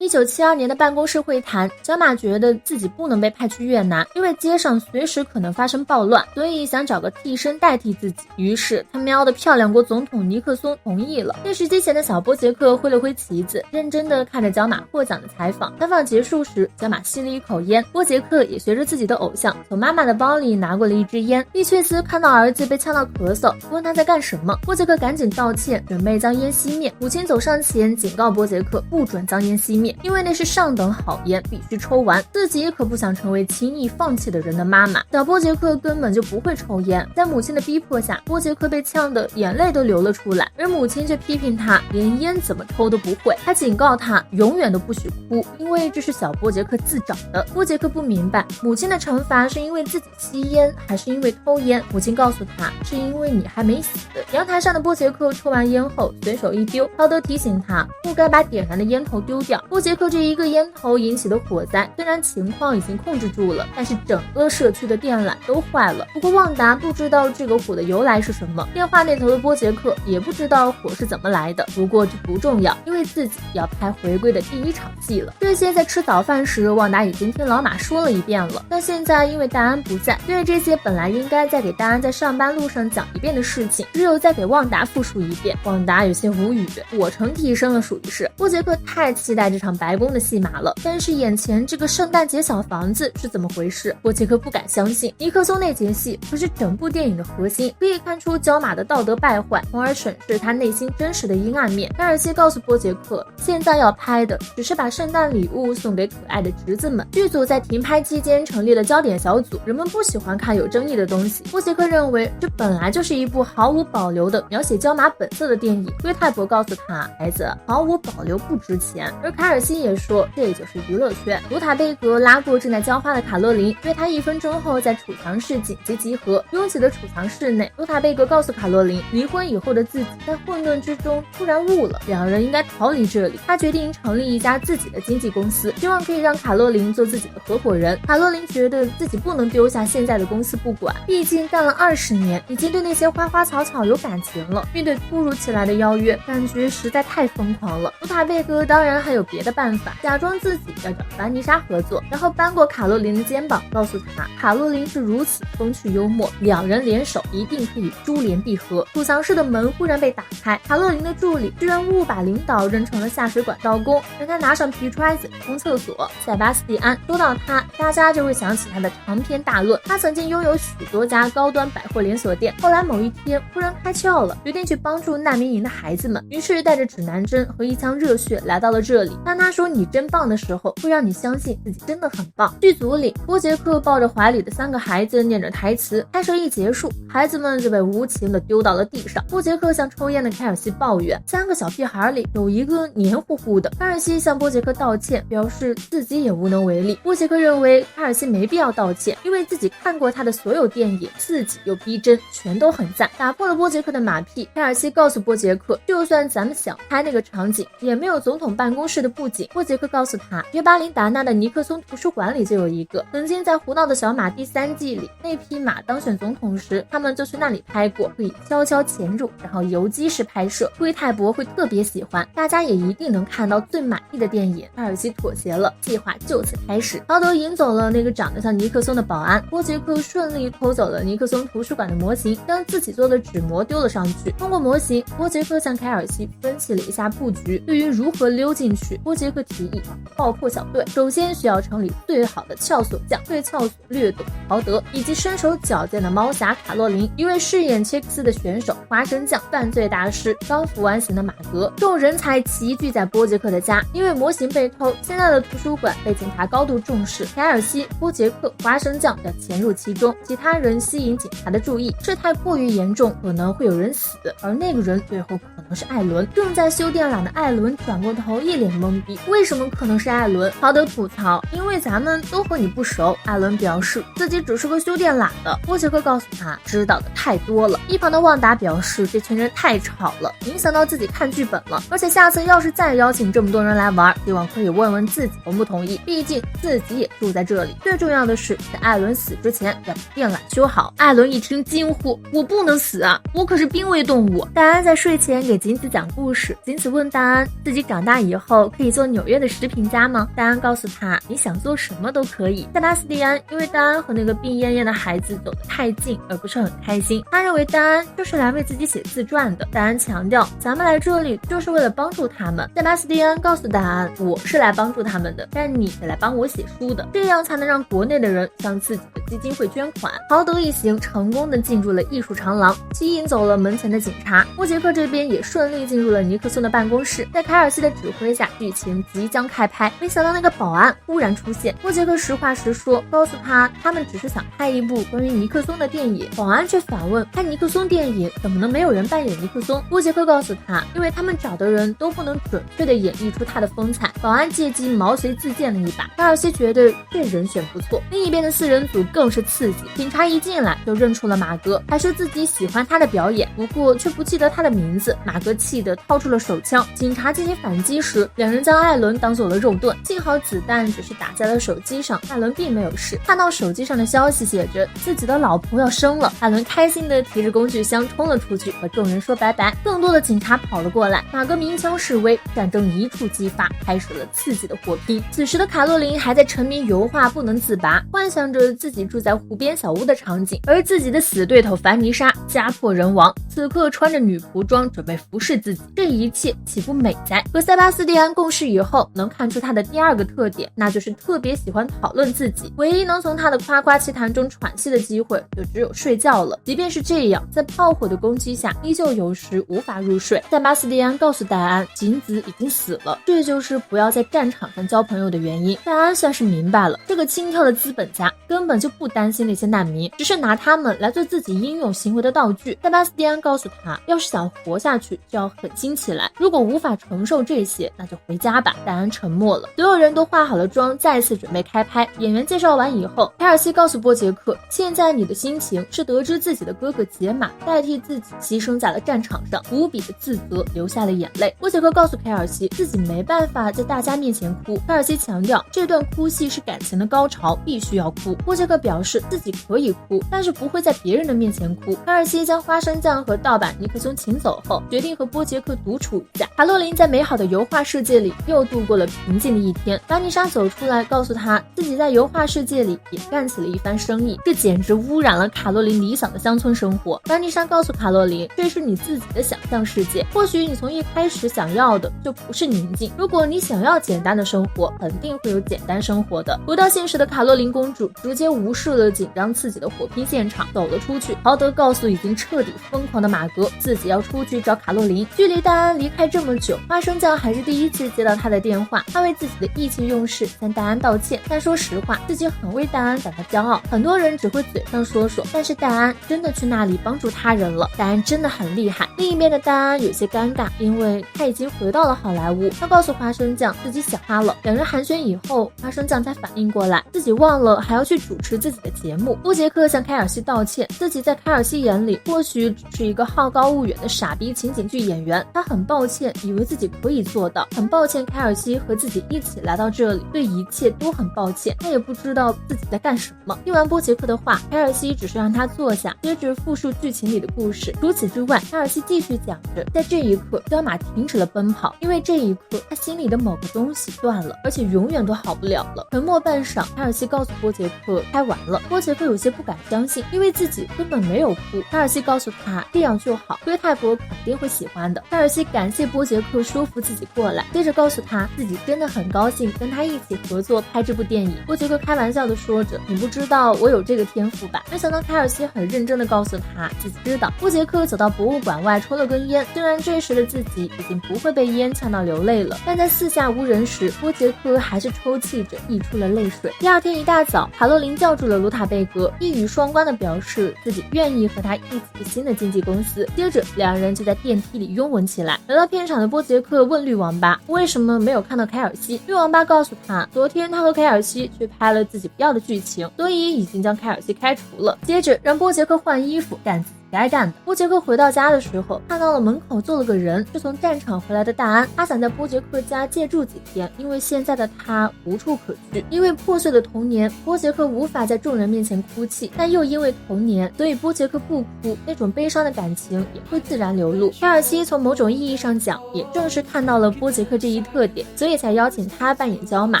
1972年的办公室会谈，小马觉得自己不能被派去越南，因为街上随时可能发生暴乱，所以想找个替身代替自己。于是他瞄的漂亮国总统尼克松同意了。电视机前的小波杰克挥了挥旗子，认真地看着角马获奖的采访。采访结束时，角马吸了一口烟，波杰克也学着自己的偶像，从妈妈的包里拿过了一支烟。利却斯看到儿子被呛到咳嗽，问他在干什么。波杰克赶紧道歉，准备将烟熄灭。母亲走上前警告波杰克不准将烟熄灭，因为那是上等好烟，必须抽完。自己可不想成为轻易放弃的人的妈妈。小波杰克根本就不会抽烟，在母亲的逼迫下，波杰克被呛得眼泪都流了出来，而母亲却批评他连烟怎么抽都不会，还警告他永远都不许哭，因为这是小波杰克自找的。波杰克不明白母亲的惩罚是因为自己吸烟还是因为偷烟，母亲告诉他是因为你还没死。阳台上的波杰克抽完烟后随手一丢，陶德提醒他不该把点燃的烟头丢掉。波杰克这一个烟头引起的火灾，虽然情况已经控制住了，但是整个社区的电缆都坏了。不过旺达不知道这个火的由来是什么，电话那头的波杰克也不知道火是怎么来的。不过这不重要，因为自己要拍回归的第一场戏了。这些在吃早饭时旺达已经听老马说了一遍了，但现在因为戴安不在，对这些本来应该再给戴安在上班路上讲一遍的事情，只有再给旺达复述一遍。旺达有些无语，我成替身了属于是。波杰克太期待这场白宫的戏码了，但是眼前这个圣诞节小房子是怎么回事？波杰克不敢相信，尼克松那节戏可是整部电影的核心，可以看出角马的道德败坏，从而审视他内心真实的阴暗面。凯尔西告诉波杰克，现在要拍的只是把圣诞礼物送给可爱的侄子们。剧组在停拍期间成立了焦点小组，人们不喜欢看有争议的东西。波杰克认为这本来就是一部毫无保留的描写角马本色的电影。龟太伯告诉他，孩子，毫无保留不值钱。而凯尔西也说，这就是娱乐圈。卢塔贝格拉过正在浇花的卡洛琳，约他1分钟后在储藏室紧急集合。拥挤的储藏室内，卢塔贝格告诉卡洛琳，离婚以后的自己在混沌之中突然悟了，两人应该逃离这里。他决定成立一家自己的经纪公司，希望可以让卡洛琳做自己的合伙人。卡洛琳觉得自己不能丢下现在的公司不管，毕竟干了20年，已经对那些花花草草有感情了。面对突如其来的邀约，感觉实在太疯狂了。卢塔贝格当然还有别的办法，假装自己要找凡妮莎合作，然后搬过卡洛琳的肩膀，告诉她卡洛琳是如此风趣幽默，两人联手一定可以珠联璧合。储藏室的门忽然被打开，卡洛琳的助理居然误把领导认成了下水管刀工，让他拿上皮揣子冲厕所。塞巴斯蒂安说到他，大家就会想起他的长篇大论。他曾经拥有许多家高端百货连锁店，后来某一天忽然开窍了，决定去帮助难民营的孩子们，于是带着指南针和一腔热血来到了这里。当他说你真棒的时候，会让你相信自己真的很棒。剧组里，波杰克抱着怀里的3个孩子念着台词，拍摄一结束，孩子们就被无情地丢到了地上。波杰克向抽烟的凯尔西抱怨，3个小屁孩里有一个黏糊糊的。凯尔西向波杰克道歉，表示自己也无能为力。波杰克认为凯尔西没必要道歉，因为自己看过他的所有电影，刺激又逼真，全都很赞。打破了波杰克的马屁，凯尔西告诉波杰克，就算咱们想拍那个场景，也没有总统办公室的布景。波杰克告诉他，约巴林达纳的尼克松图书馆里就有一个，曾经在胡闹的小马第3季里，那匹马当选总统时，他们就去那里拍过，可以悄悄潜入，然后游击式拍摄。龟太伯会特别喜欢，大家也一定能看到最满意的电影。凯尔西妥协了，计划就此开始。陶德引走了那个长得像尼克松的保安，波杰克顺利偷走了尼克松图书馆的模型，将自己做的纸模丢了上去。通过模型，波杰克向凯尔西分析了一下布局。对于如何溜进去，波杰克提议爆破小队，首先需要城里最好的撬锁匠，对撬锁略懂陶德，以及身手矫健的猫侠卡洛琳，一位饰演切克斯的选手花生酱，犯罪大师刚服完刑的马格。众人才齐聚在波杰克的家，因为模型被偷，现在的图书馆被警察高度重视。凯尔西、波杰克、花生酱要潜入其中，其他人吸引警察的注意，事态过于严重，可能会有人死，而那个人最后可能是艾伦。正在修电缆的艾伦转过头，一脸懵逼，为什么可能是艾伦？陶德吐槽，因为咱们都和你不熟。艾伦表示自己只是个修电缆的。波杰克告诉他，知道的太多了。一旁的旺达表示，这群人太吵了，影响到自己看剧本了，而且下次要是再邀请这么多人来玩，希望可以问问自己同不同意，毕竟自己也住在这里。最重要的是，在艾伦死之前要把电缆修好。艾伦一听惊呼，我不能死啊，我可是濒危动物。戴安在睡前给锦子讲故事，锦子问戴安，自己长大以后可以以做纽约的食品家吗？戴安告诉他，你想做什么都可以。塞巴斯蒂安因为戴安和那个病恹恹的孩子走得太近，而不是很开心。他认为戴安就是来为自己写自传的。戴安强调，咱们来这里就是为了帮助他们。塞巴斯蒂安告诉戴安，我是来帮助他们的，但你得来帮我写书的，这样才能让国内的人向自己的基金会捐款。豪德一行成功的进入了艺术长廊，吸引走了门前的警察。波杰克这边也顺利进入了尼克松的办公室，在凯尔西的指挥下，剧情即将开拍。没想到那个保安忽然出现，波杰克实话实说，告诉他们只是想拍一部关于尼克松的电影。保安却反问，拍尼克松电影怎么能没有人扮演尼克松？波杰克告诉他，因为他们找的人都不能准确的演绎出他的风采。保安借机毛遂自荐了一把，凯尔西觉得这人选不错。另一边的四人组更是刺激，警察一进来就认出了马格，还说自己喜欢他的表演，不过却不记得他的名字。马格气得掏出了手枪，警察进行反击时，两人将艾伦当做了肉盾，幸好子弹只是打在了手机上，艾伦并没有事。看到手机上的消息写着自己的老婆要生了，艾伦开心地提着工具箱冲了出去，和众人说拜拜。更多的警察跑了过来，马格鸣枪示威，战争一触即发，开始了刺激的火拼。此时的卡洛琳还在沉迷油画不能自拔，幻想着自己住在湖边小屋的场景，而自己的死对头凡妮莎家破人亡，此刻穿着女仆装准备服侍自己，这一切岂不美哉？和塞巴斯蒂安共事以后，能看出他的第二个特点，那就是特别喜欢讨论自己，唯一能从他的夸夸其谈中喘息的机会就只有睡觉了。即便是这样，在炮火的攻击下依旧有时无法入睡。塞巴斯蒂安告诉戴安，景子已经死了，这就是不要在战场上交朋友的原因。戴安算是明白了，这个轻佻的资本家根本就不担心那些难民，只是拿他们来做自己英勇行为的道具。塞巴斯蒂安告诉他，要是想活下去就要狠心起来，如果无法承受这些，那就回家吧。戴安沉默了，所有人都化好了妆，再次准备开拍。演员介绍完以后，凯尔西告诉波杰克，现在你的心情是得知自己的哥哥解码代替自己牺牲在了战场上，无比的自责，流下了眼泪。波杰克告诉凯尔西，自己没办法在大家面前哭。凯尔西强调，这段哭戏是感情的高潮，必须要哭。波杰克表示自己可以哭，但是不会在别人的面前哭。凯尔西将花生酱和盗版尼克松请走后，决定和波杰克独处一下。卡洛琳在美好的油画世界里又度过了平静的一天。凡妮莎走出来告诉他，自己在油画世界里也干起了一番生意，这简直污染了卡洛琳理想的乡村生活。凡妮莎告诉卡洛琳，这是你自己的想象世界，或许你从一开始想要的就不是宁静。如果你想要简单的生活，肯定会有简单生活的。回到现实的卡洛琳公主直接无视了紧张刺激的火拼现场，走了出去。豪德告诉已经彻底疯狂的马格，自己要出去找卡洛琳。距离戴安离开这么久，花生酱还是第一次接到他的电话，他为自己的意气用事向戴安道歉，但说实话，自己很为戴安感到骄傲。很多人只会嘴上说说，但是戴安真的去那里帮助他人了，戴安真的很厉害。另一边的戴安有些尴尬，因为他已经回到了好莱坞。他告诉花生酱自己想他了。两人寒暄以后，花生酱才反应过来，自己忘了还要去主持自己的节目。波杰克向凯尔西道歉，自己在凯尔西眼里或许只是一个好高骛远的傻逼情景剧演员。他很抱歉，以为自己可以做到，很抱歉凯尔西和自己一起来到这里，对一切都很抱歉。他也不知道自己在干什么。听完波杰克的话，凯尔西只是让他坐下，接着复述剧情里的故事。除此之外，凯尔西继续讲着，在这一刻，彪马停止了奔跑，因为这一刻他心里的某个东西断了，而且永远都好不了了。沉默半晌，凯尔西告诉波杰克拍完了。波杰克有些不敢相信，因为自己根本没有哭。凯尔西告诉他这样就好，崔太伯肯定会喜欢的。凯尔西感谢波杰克说服自己过来，接着告诉他自己真的很高兴跟他一起合作拍这部电影。波杰克开玩笑的说着，你不知道我有这个天赋吧？没想到凯尔西很认真的告诉他自己知道。波杰克走到博物馆外抽了根烟，虽然这时的自己已经不会被烟呛到流泪了，但在四下无人时，波杰克还是抽泣着溢出了泪水。第二天一大早，卡洛琳叫住了卢塔贝格，一语双关的表示自己愿意和他一起去新的经纪公司。接着两人就在电梯里拥吻起来。来到片场的波杰克问绿王八为什么没有看到凯尔西，绿王八告诉他，昨天他和凯尔西去拍了自己不要的剧情，所以已经将凯尔西开除了。接着让波杰克换衣服，但该干的。波杰克回到家的时候，看到了门口坐了个人，是从战场回来的大安。他想在波杰克家借住几天，因为现在的他无处可去。因为破碎的童年，波杰克无法在众人面前哭泣，但又因为童年，所以波杰克不哭，那种悲伤的感情也会自然流露。凯尔西从某种意义上讲，也正是看到了波杰克这一特点，所以才邀请他扮演焦马。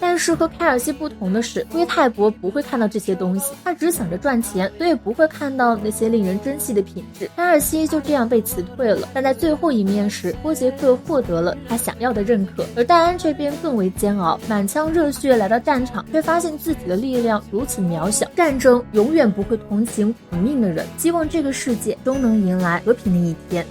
但是和凯尔西不同的是，龟泰伯不会看到这些东西，他只想着赚钱，所以不会看到那些令人珍惜的品质。凯尔西就这样被辞退了，但在最后一面时，波杰克获得了他想要的认可，而戴安这边更为煎熬，满腔热血来到战场，却发现自己的力量如此渺小。战争永远不会同情苦命的人，希望这个世界终能迎来和平的一天。